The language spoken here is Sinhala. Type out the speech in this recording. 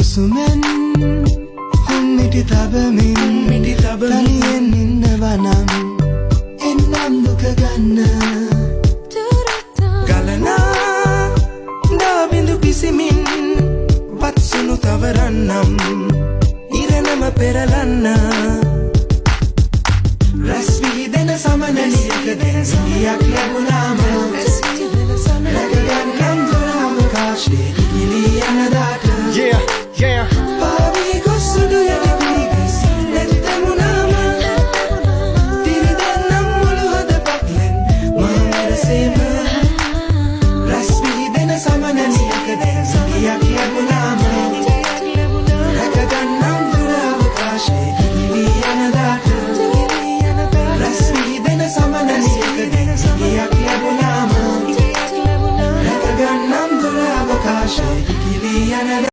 සුසුමෙන් හුම්මිටි තබමින් තනියෙන් ඉන්නවනම් එන්නම් දුක ගන්න ගලනා දාබිඳු පිසිමින් වත්සුණු තවරන්නම් ඉරණම පෙරලන්න රැස් වී දෙන සමනලියක දෙන සිහියක් ලැබුණා